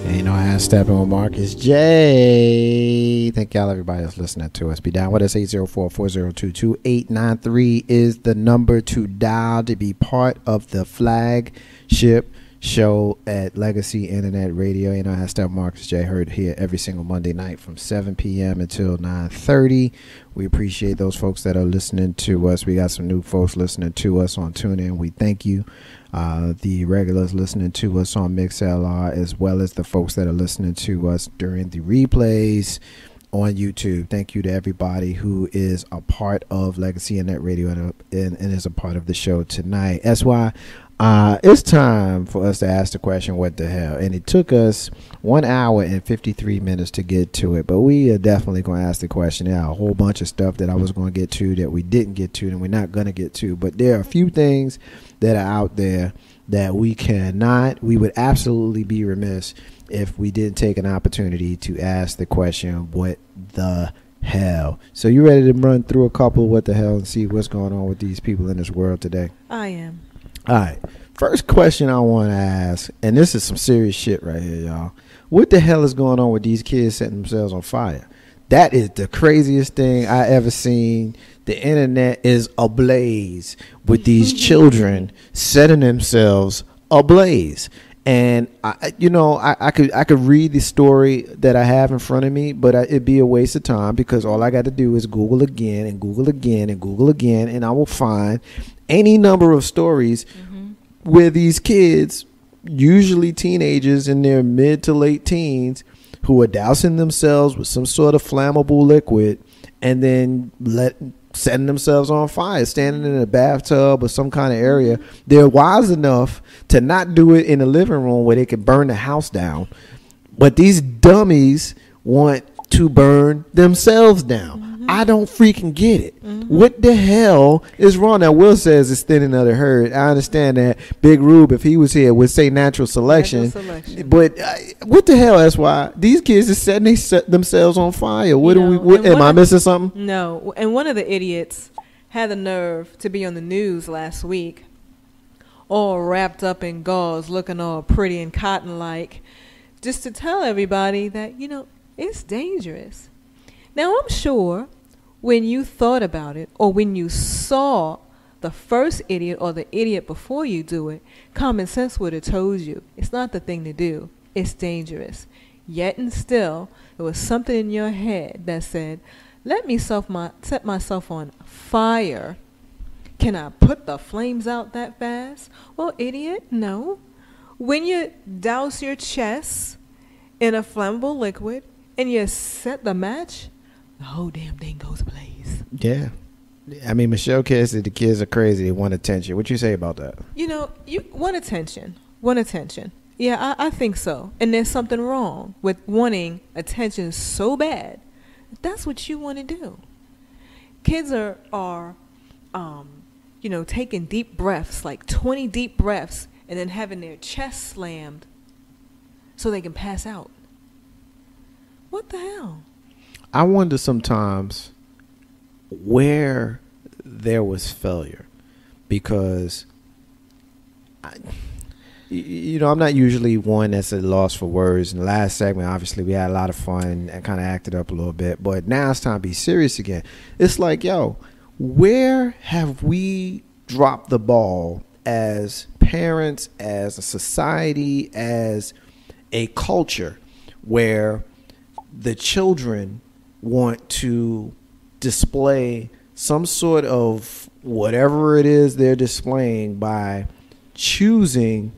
Ain't no ass Steppin with Marcus J. Thank y'all, everybody that's listening to us. Be down with us. 804-402-2893 is the number to dial to be part of the flagship show at Legacy Internet Radio. Ain't no ass Steppin Marcus J. Heard here every single Monday night from 7 p.m. until 9:30. We appreciate those folks that are listening to us. We got some new folks listening to us on TuneIn. We thank you. The regulars listening to us on MixLR, as well as the folks that are listening to us during the replays on YouTube. Thank you to everybody who is a part of Legacy Internet Radio and is a part of the show tonight. That's why it's time for us to ask the question, what the hell? And it took us 1 hour and 53 minutes to get to it, but we are definitely going to ask the question. There are a whole bunch of stuff that I was going to get to that we didn't get to and we're not going to get to, but there are a few things that are out there that we would absolutely be remiss if we didn't take an opportunity to ask the question, what the hell? So you ready to run through a couple of what the hell and see what's going on with these people in this world today? I am. All right. First question I want to ask, and this is some serious shit right here, y'all. What the hell is going on with these kids setting themselves on fire? That is the craziest thing I ever seen. The internet is ablaze with these children setting themselves ablaze. And I could read the story that I have in front of me, but it'd be a waste of time because all I got to do is Google again and Google again and Google again, and I will find any number of stories where these kids, usually teenagers in their mid to late teens, who are dousing themselves with some sort of flammable liquid and then setting themselves on fire, standing in a bathtub or some kind of area. They're wise enough to not do it in the living room where they could burn the house down, but these dummies want to burn themselves down. I don't freaking get it. What the hell is wrong? Now, Will says it's thinning of the herd. I understand that. Big Rube, if he was here, would say natural selection. But what the hell? That's why these kids are setting themselves on fire. Am I missing something? No. And one of the idiots had the nerve to be on the news last week, all wrapped up in gauze, looking all pretty and cotton-like, just to tell everybody that, it's dangerous. Now, I'm sure when you thought about it or when you saw the first idiot or the idiot before you do it, common sense would have told you it's not the thing to do. It's dangerous. Yet and still, there was something in your head that said, let me set myself on fire. Can I put the flames out that fast? Well, idiot, no. When you douse your chest in a flammable liquid and you set the match, the whole damn thing goes ablaze. Yeah. I mean, Michelle Kidd said the kids are crazy. They want attention. What you say about that? You want attention. Want attention. Yeah, I think so. And there's something wrong with wanting attention so bad. That's what you want to do. Kids are taking deep breaths, like 20 deep breaths, and then having their chest slammed so they can pass out. What the hell? I wonder sometimes where there was failure, because I'm not usually one that's at a loss for words. In the last segment, obviously, we had a lot of fun and kind of acted up a little bit, but now it's time to be serious again. It's like, where have we dropped the ball as parents, as a society, as a culture, where the children want to display some sort of whatever it is they're displaying by choosing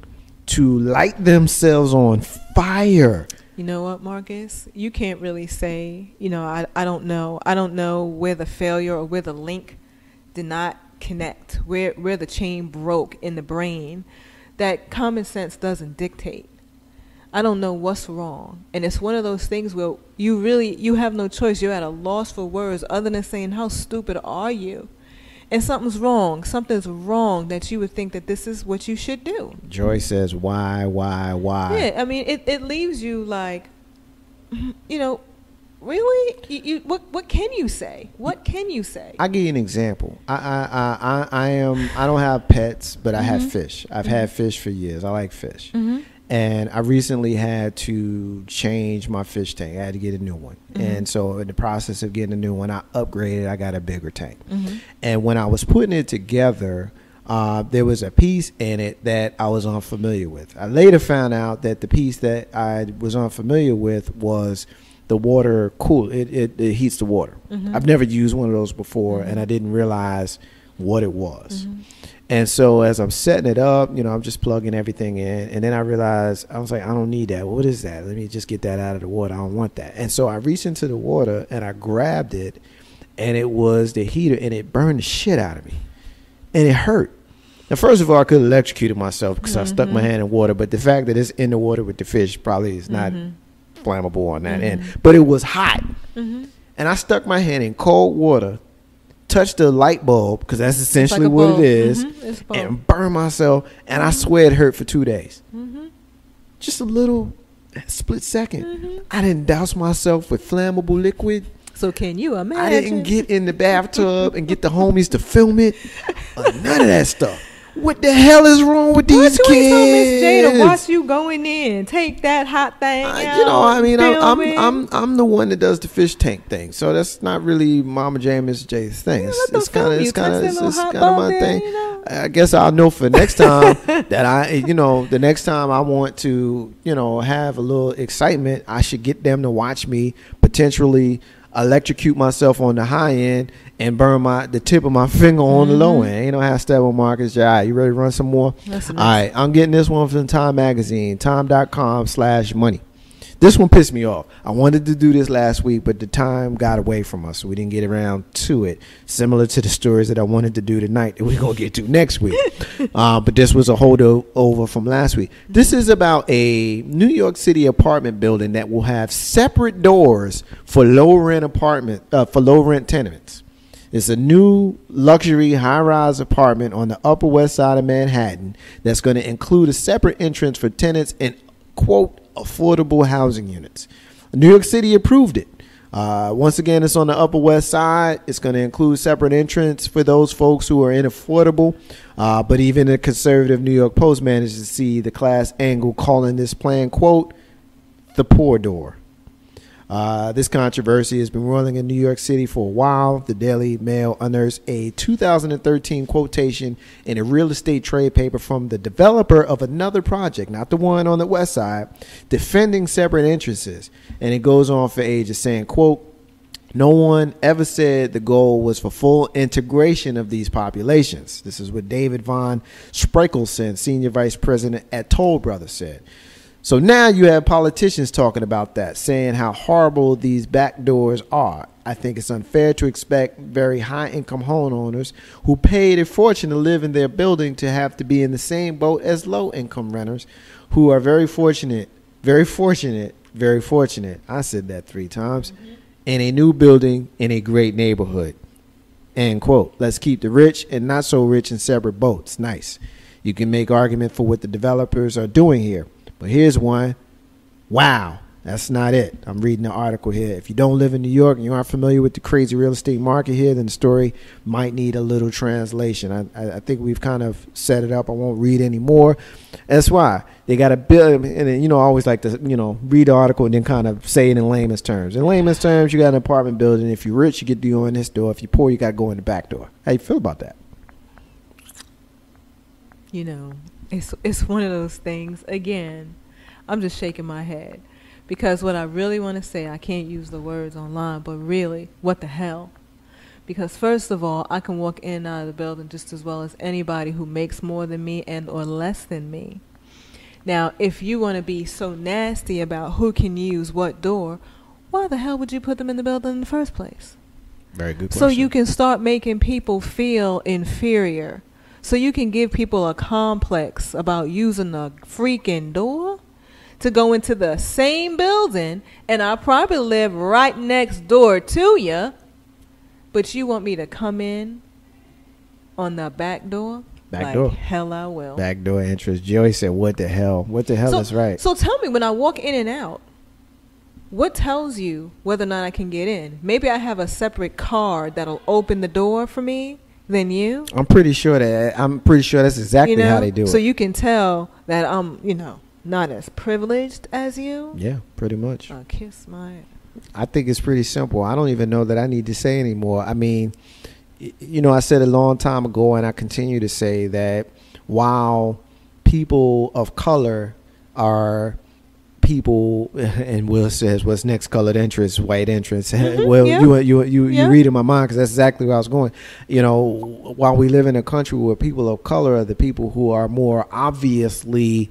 to light themselves on fire? You know what, Marcus? You can't really say, I don't know. I don't know where the failure or where the link did not connect, where the chain broke in the brain that common sense doesn't dictate. I don't know what's wrong. And it's one of those things where you have no choice. You're at a loss for words other than saying, how stupid are you? And something's wrong. Something's wrong that you would think that this is what you should do. Joy says, why? Yeah, I mean, it leaves you like, really? What can you say? What can you say? I'll give you an example. I don't have pets, but I have fish. I've had fish for years. I like fish. And I recently had to change my fish tank. I had to get a new one. And so in the process of getting a new one, I upgraded. I got a bigger tank. And when I was putting it together, there was a piece in it that I was unfamiliar with. I later found out that the piece that I was unfamiliar with was the water cool. It heats the water. I've never used one of those before, and I didn't realize what it was. And so as I'm setting it up, I'm just plugging everything in. And then I realized, I was like, I don't need that. What is that? Let me just get that out of the water. I don't want that. And so I reached into the water and I grabbed it, and it was the heater, and it burned the shit out of me. And it hurt. Now, first of all, I could have electrocuted myself because I stuck my hand in water. But the fact that it's in the water with the fish probably is not flammable on that end. But it was hot. And I stuck my hand in cold water, touched the light bulb, because that's essentially what it is, and burned myself. And I swear it hurt for 2 days. Just a little split second. I didn't douse myself with flammable liquid. So can you imagine? I didn't get in the bathtub and get the homies to film it. None of that stuff. What the hell is wrong with these kids? You told Miss J to watch you going in, take that hot thing out. I'm the one that does the fish tank thing, so that's not really Mama J and Miss J's thing. It's kind of my thing. I guess I'll know for next time that the next time I want to, have a little excitement, I should get them to watch me potentially electrocute myself on the high end and burn the tip of my finger on the low end. You know how Steppin Marcus. All right, you ready to run some more? All right, I'm getting this one from Time Magazine, time.com/money. This one pissed me off. I wanted to do this last week, but the time got away from us, so we didn't get around to it. Similar to the stories that I wanted to do tonight that we're going to get to next week. But this was a holdover from last week. This is about a New York City apartment building that will have separate doors for low-rent tenements. It's a new luxury high-rise apartment on the Upper West Side of Manhattan that's going to include a separate entrance for tenants in, quote, affordable housing units. New York City approved it. Once again, it's on the Upper West Side. It's going to include separate entrance for those folks who are in affordable. But even the conservative New York Post managed to see the class angle, calling this plan, quote, the poor door. This controversy has been rolling in New York City for a while. The Daily Mail unearths a 2013 quotation in a real estate trade paper from the developer of another project, not the one on the west side, defending separate entrances. And it goes on for ages saying, quote, no one ever said the goal was for full integration of these populations. This is what David Von Sprekelsen, senior vice president at Toll Brothers, said. So now you have politicians talking about that, saying how horrible these back doors are. I think it's unfair to expect very high-income homeowners who paid a fortune to live in their building to have to be in the same boat as low-income renters who are very fortunate, very fortunate, very fortunate. I said that 3 times. In a new building in a great neighborhood. End quote. Let's keep the rich and not so rich in separate boats. Nice. You can make argument for what the developers are doing here. But here's one. Wow, that's not it. I'm reading the article here. If you don't live in New York and you aren't familiar with the crazy real estate market here, then the story might need a little translation. I think we've kind of set it up. I won't read any more. That's why they got to build. And I always like to, read the article and then kind of say it in layman's terms. In layman's terms, you got an apartment building. If you're rich, you get to go in this door. If you're poor, you got to go in the back door. How you feel about that? It's one of those things. Again, I'm just shaking my head because what I really want to say, I can't use the words online, but really, what the hell? Because first of all, I can walk in and out of the building just as well as anybody who makes more than me and or less than me. Now, if you want to be so nasty about who can use what door, why the hell would you put them in the building in the first place? Very good question. So you can start making people feel inferior. So you can give people a complex about using a freaking door to go into the same building, and I probably live right next door to you, but you want me to come in on the back door? Back door. Hell I will. Back door entrance. Joey said, what the hell? What the hell is right? So tell me, when I walk in and out, what tells you whether or not I can get in? Maybe I have a separate card that'll open the door for me than you. I'm pretty sure that's exactly how they do it. So you can tell that I'm, not as privileged as you. Yeah, pretty much. Kiss my. I think it's pretty simple. I don't even know that I need to say anymore. I mean, you know, I said a long time ago, and I continue to say that while people of color are people, and Will says, "What's next? Colored entrance, white entrance." Well, yeah. you read in my mind, because that's exactly where I was going. You know, while we live in a country where people of color are the people who are more obviously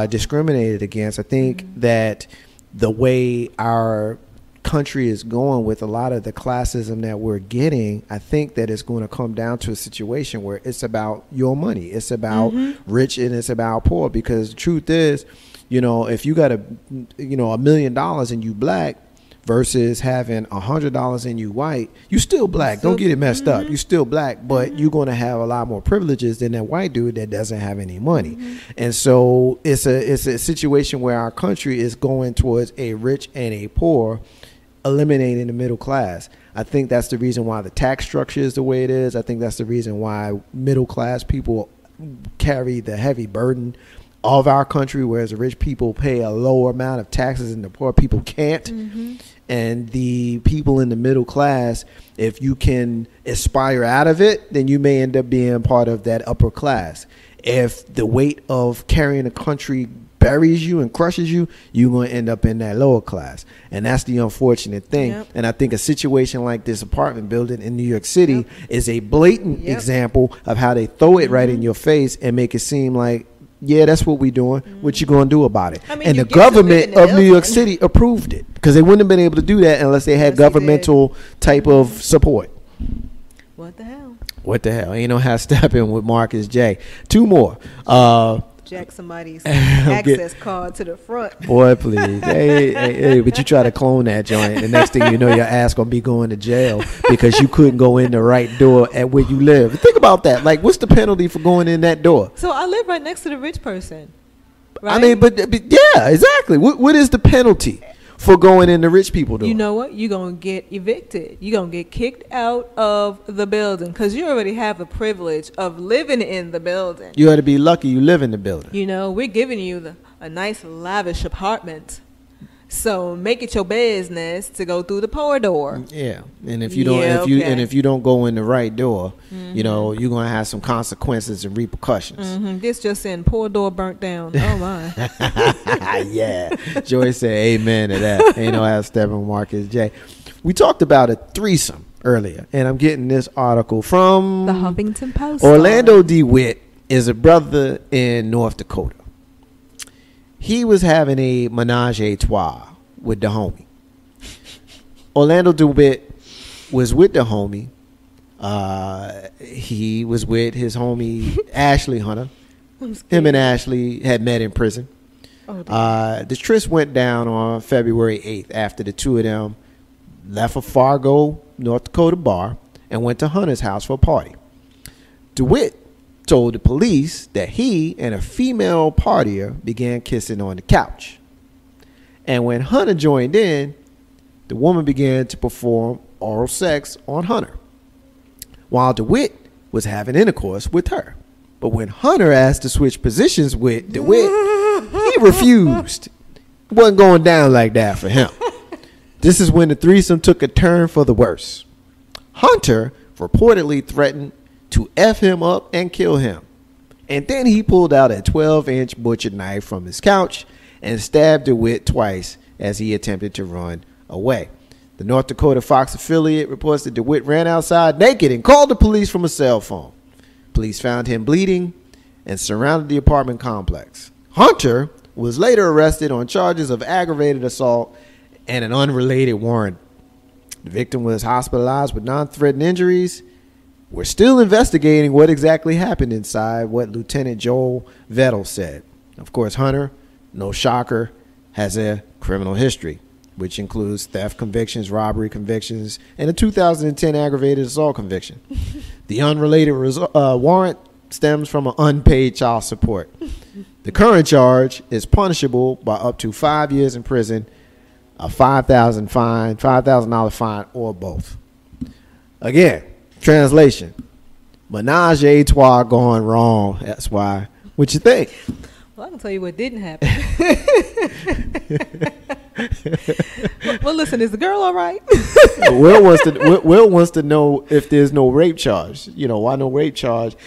discriminated against, I think that the way our country is going with a lot of the classism that we're getting, I think that it's going to come down to a situation where it's about your money. It's about rich and it's about poor, because the truth is, you know, if you got $1 million and you black versus having $100 and you white, you still black. Don't get it messed up. You still black, but you're going to have a lot more privileges than that white dude that doesn't have any money. And so it's a situation where our country is going towards a rich and a poor, eliminating the middle class. I think that's the reason why the tax structure is the way it is. I think that's the reason why middle class people carry the heavy burden of our country, whereas the rich people pay a lower amount of taxes and the poor people can't. And the people in the middle class, if you can aspire out of it, then you may end up being part of that upper class. If the weight of carrying a country buries you and crushes you, you're going to end up in that lower class. And that's the unfortunate thing. And I think a situation like this apartment building in New York City is a blatant example of how they throw it right in your face and make it seem like, yeah, that's what we're doing. What you going to do about it? I mean, and the government of New York City approved it, because they wouldn't have been able to do that unless they had governmental type of support. What the hell? What the hell? Ain't no how Steppin with Marcus J. Two more. Jack somebody's access card to the front. Boy, please. Hey, but you try to clone that joint. The next thing you know, your ass going to be going to jail because you couldn't go in the right door at where you live. Think about that. Like, what's the penalty for going in that door? So I live right next to the rich person. Right? I mean, but yeah, exactly. What is the penalty for going in the rich people door? You know what? You're going to get evicted. You're going to get kicked out of the building because you already have the privilege of living in the building. You ought to be lucky you live in the building. You know, we're giving you a nice lavish apartment. So make it your business to go through the poor door. Yeah, and if you don't, if you don't go in the right door, you know you're gonna have some consequences and repercussions. This just in, poor door burnt down. Oh my! Yeah, Joy said amen to that. Ain't no ass Steppin Marcus J. We talked about a threesome earlier, and I'm getting this article from the Huffington Post. Orlando DeWitt is a brother in North Dakota. He was having a menage a trois with the homie. Orlando DeWitt was with the homie. He was with his homie Ashley Hunter. Him and Ashley had met in prison. The tryst went down on February 8th after the two of them left a Fargo, North Dakota bar and went to Hunter's house for a party. DeWitt told the police that he and a female partier began kissing on the couch. And when Hunter joined in, the woman began to perform oral sex on Hunter, while DeWitt was having intercourse with her. But when Hunter asked to switch positions with DeWitt, he refused. It wasn't going down like that for him. This is when the threesome took a turn for the worse. Hunter reportedly threatened to F him up and kill him. And then he pulled out a 12-inch butcher knife from his couch and stabbed DeWitt twice as he attempted to run away. The North Dakota Fox affiliate reports that DeWitt ran outside naked and called the police from a cell phone. Police found him bleeding and surrounded the apartment complex. Hunter was later arrested on charges of aggravated assault and an unrelated warrant. The victim was hospitalized with non-threatening injuries. We're still investigating what exactly happened inside, what Lieutenant Joel Vettel said. Of course, Hunter, no shocker, has a criminal history, which includes theft convictions, robbery convictions, and a 2010 aggravated assault conviction. The unrelated warrant stems from an unpaid child support. The current charge is punishable by up to 5 years in prison, a $5,000 fine, or both. Again, translation: menage a trois gone wrong. That's why. What you think? Well, I can tell you what didn't happen. Well, listen, is the girl all right? Will wants to know if there's no rape charge. You know, why no rape charge?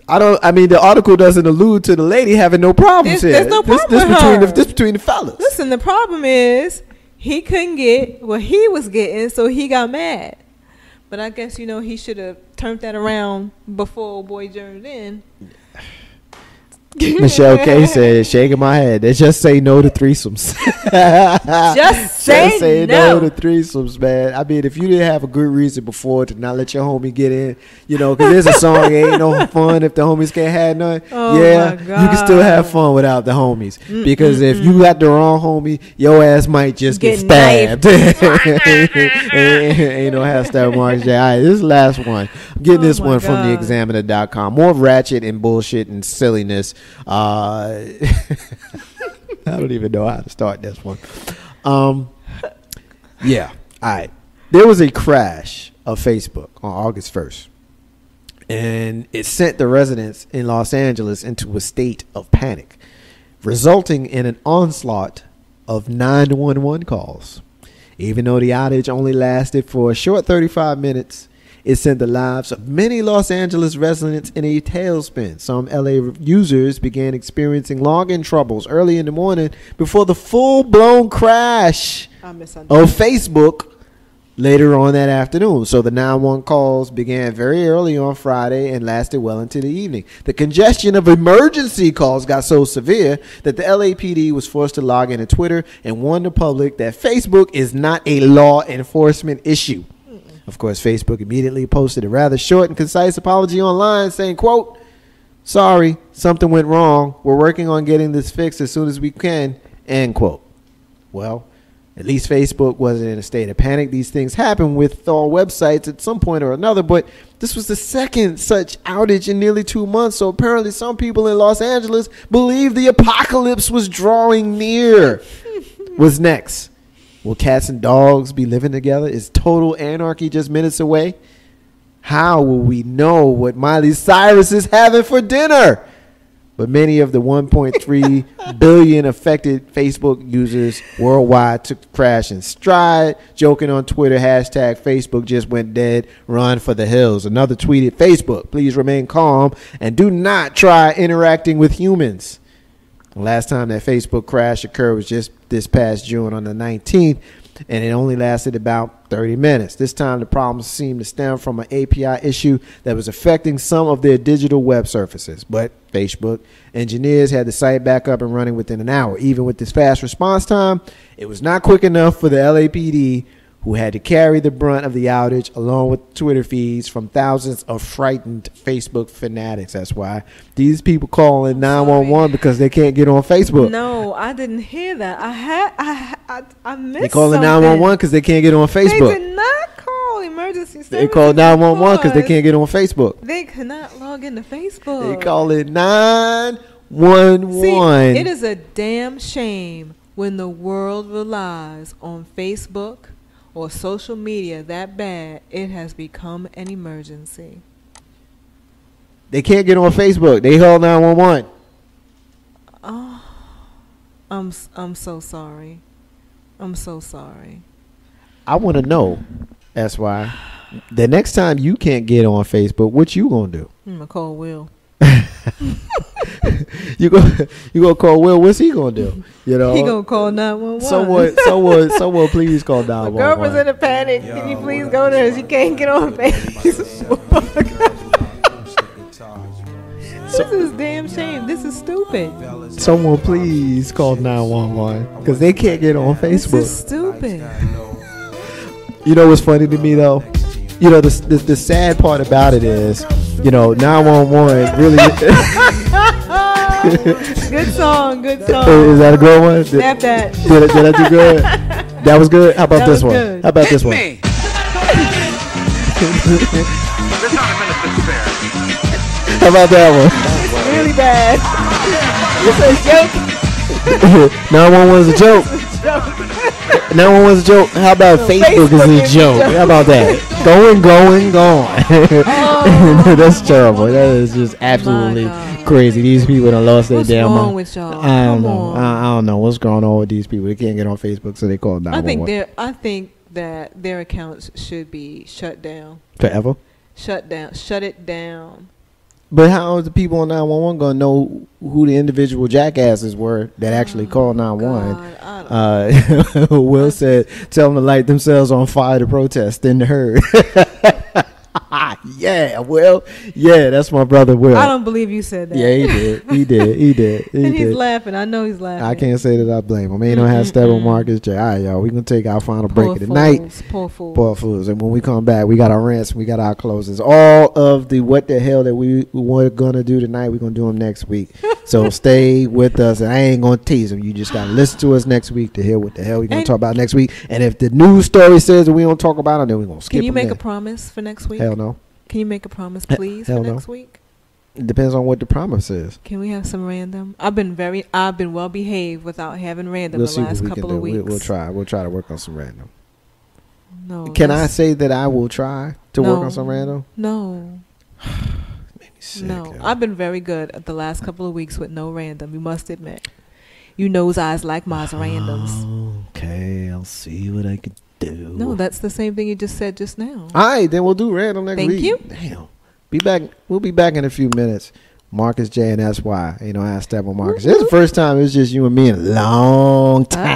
I mean, the article doesn't allude to the lady having no problems here. There's no problem with her. This between the fellas. Listen, the problem is he couldn't get what he was getting, so he got mad. But I guess, you know, he should have turned that around before old boy journeyed in. Michelle K said, shaking my head, they just say no to threesomes. Just say no to threesomes, man. I mean, if you didn't have a good reason before to not let your homie get in, you know, because there's a song, ain't no fun if the homies can't have none. Oh yeah, my God. You can still have fun without the homies. Because if you got the wrong homie, your ass might just get stabbed. Ain't no hashtag Mark J. All right, this is the last one. I'm getting this one from theexaminer.com. More ratchet and bullshit and silliness. I don't even know how to start this one. Yeah. All right. There was a crash of Facebook on August 1st, and it sent the residents in Los Angeles into a state of panic, resulting in an onslaught of 911 calls. Even though the outage only lasted for a short 35 minutes, it sent the lives of many Los Angeles residents in a tailspin. Some LA users began experiencing login troubles early in the morning before the full-blown crash of Facebook later on that afternoon. So the 911 calls began very early on Friday and lasted well into the evening. The congestion of emergency calls got so severe that the LAPD was forced to log into Twitter and warn the public that Facebook is not a law enforcement issue. Of course, Facebook immediately posted a rather short and concise apology online saying, quote, "Sorry, something went wrong. We're working on getting this fixed as soon as we can," end quote. Well, at least Facebook wasn't in a state of panic. These things happen with all websites at some point or another, but this was the second such outage in nearly 2 months. So apparently some people in Los Angeles believe the apocalypse was drawing near. What's next? Will cats and dogs be living together? Is total anarchy just minutes away? How will we know what Miley Cyrus is having for dinner? But many of the 1.3 billion affected Facebook users worldwide took the crash in stride, joking on Twitter, hashtag Facebook just went dead, run for the hills. Another tweeted, "Facebook, please remain calm and do not try interacting with humans." The last time that Facebook crash occurred was just this past June on the 19th, and it only lasted about 30 minutes. This time the problem seemed to stem from an API issue that was affecting some of their digital web surfaces. But Facebook engineers had the site back up and running within an hour. Even with this fast response time, it was not quick enough for the LAPD, who had to carry the brunt of the outage along with Twitter feeds from thousands of frightened Facebook fanatics. That's why these people calling 911 because they can't get on Facebook. No, I didn't hear that. I missed. They calling 911 because they can't get on Facebook. They did not call emergency services. They call 911 because they can't get on Facebook. They cannot log into Facebook. They call it 911. See, it is a damn shame when the world relies on Facebook or social media that bad, it has become an emergency. They can't get on Facebook. They call 911. Oh, I'm so sorry. I'm so sorry. I want to know, that's why, the next time you can't get on Facebook, what you gonna do? I'm gonna call Will. You go call Will. What's he gonna do? You know, he gonna call 911. Someone, please call 911. My girlfriend's in a panic. Can you please go to her? She can't get on Facebook. This is damn shame. This is stupid. Someone please call 911 because they can't get on Facebook. This is stupid. You know what's funny to me though? You know the sad part about it is, you know, 911 really. Good song. Is that a good one? Snap that. Did I do good? That was good. How about this one? Good. How about this one? How about that one? It's really bad. It's a joke. 911 is a joke. 911 is a joke. How about Facebook is a joke? How about that? Going. Oh. That's terrible. That is just absolutely crazy. These people done lost their What's damn wrong mind. with y'all? I don't Come know. on. I don't know what's going on with these people. They can't get on Facebook, so they call 911. I think that their accounts should be shut down. Forever. Shut down. Shut it down. But how is the people on 911 gonna know who the individual jackasses were that actually called 911? Will said, "Tell them to light themselves on fire to protest." In the herd. Yeah, Will. Yeah, that's my brother Will. I don't believe you said that. Yeah, he did. He did. He did. He And he's did. laughing. I know he's laughing. I can't say that I blame him. Ain't no #, Marcus J. All right, y'all. We gonna take our final break Poor of the night. fools. Poor fools. Poor fools. And when we come back, we got our rants, we got our closings. All of the what the hell that we were gonna do tonight, we're gonna do them next week. So stay with us. And I ain't gonna tease them. You just gotta listen to us next week to hear what the hell we're gonna talk about next week. And if the news story says that we don't talk about it, then we're gonna skip. Can you make there. a promise for next week? Hell no. Can you make a promise, please, for Hell no. next week? It depends on what the promise is. Can we have some random? I've been well behaved without having random We'll the see what last we couple can of do. weeks. We'll try. We'll try to work on some random. No. Can I say that I will try to work on some random? No. Made me sick, No. yo. I've been very good at the last couple of weeks with no random. You must admit. You knows eyes like my randoms. Okay, I'll see what I can do. No, that's the same thing you just said just now. All right, then we'll do random next Thank week. you. Damn. Be back. We'll be back in a few minutes. Marcus J and SY. You know, I step on Marcus. This is the first time it's just you and me in a long time.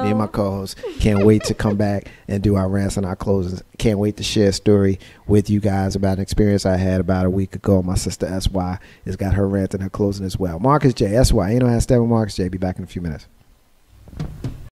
Me and my co-host can't wait to come back and do our rants and our closings. Can't wait to share a story with you guys about an experience I had about a week ago. My sister SY has got her rant and her closing as well. Marcus J, SY. You know, I step on Marcus J. Be back in a few minutes.